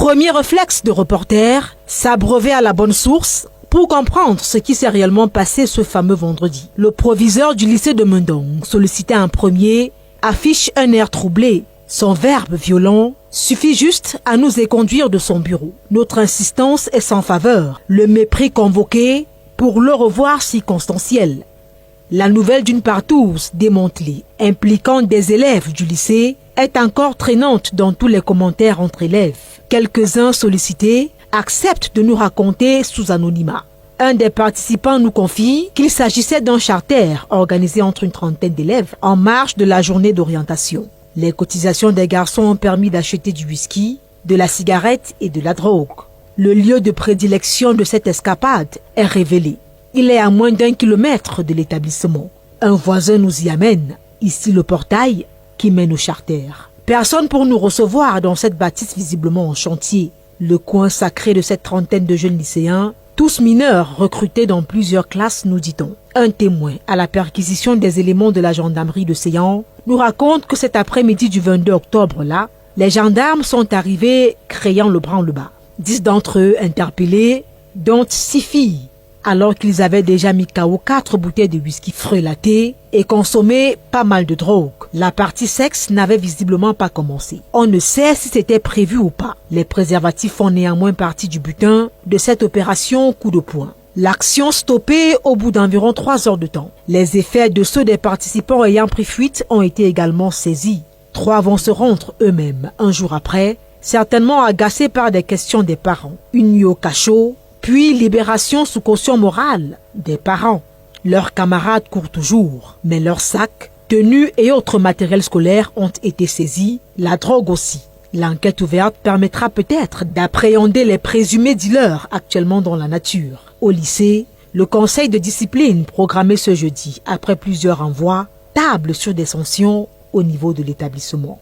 Premier réflexe de reporter, s'abreuver à la bonne source pour comprendre ce qui s'est réellement passé ce fameux vendredi. Le proviseur du lycée de Mendong, sollicité en premier, affiche un air troublé. Son verbe violent suffit juste à nous éconduire de son bureau. Notre insistance est sans faveur. Le mépris convoqué pour le revoir circonstanciel. La nouvelle d'une partouze démantelée, impliquant des élèves du lycée, est encore traînante dans tous les commentaires entre élèves. Quelques-uns sollicités acceptent de nous raconter sous anonymat. Un des participants nous confie qu'il s'agissait d'un charter organisé entre une trentaine d'élèves en marge de la journée d'orientation. Les cotisations des garçons ont permis d'acheter du whisky, de la cigarette et de la drogue. Le lieu de prédilection de cette escapade est révélé. Il est à moins d'1 kilomètre de l'établissement. Un voisin nous y amène, ici le portail qui mène au charter. Personne pour nous recevoir dans cette bâtisse visiblement en chantier. Le coin sacré de cette trentaine de jeunes lycéens, tous mineurs recrutés dans plusieurs classes, nous dit-on. Un témoin à la perquisition des éléments de la gendarmerie de Séan nous raconte que cet après-midi du 22 octobre-là, les gendarmes sont arrivés créant le branle-bas. 10 d'entre eux interpellés, dont 6 filles, alors qu'ils avaient déjà mis KO 4 bouteilles de whisky frelaté et consommé pas mal de drogue. La partie sexe n'avait visiblement pas commencé. On ne sait si c'était prévu ou pas. Les préservatifs font néanmoins partie du butin de cette opération coup de poing. L'action stoppée au bout d'environ 3 heures de temps. Les effets de ceux des participants ayant pris fuite ont été également saisis. 3 vont se rendre eux-mêmes un jour après, certainement agacés par des questions des parents. Une nuit au cachot, puis libération sous caution morale des parents. Leurs camarades courent toujours, mais leurs sacs, tenues et autres matériels scolaires ont été saisis, la drogue aussi. L'enquête ouverte permettra peut-être d'appréhender les présumés dealers actuellement dans la nature. Au lycée, le conseil de discipline programmé ce jeudi, après plusieurs renvois, table sur des sanctions au niveau de l'établissement.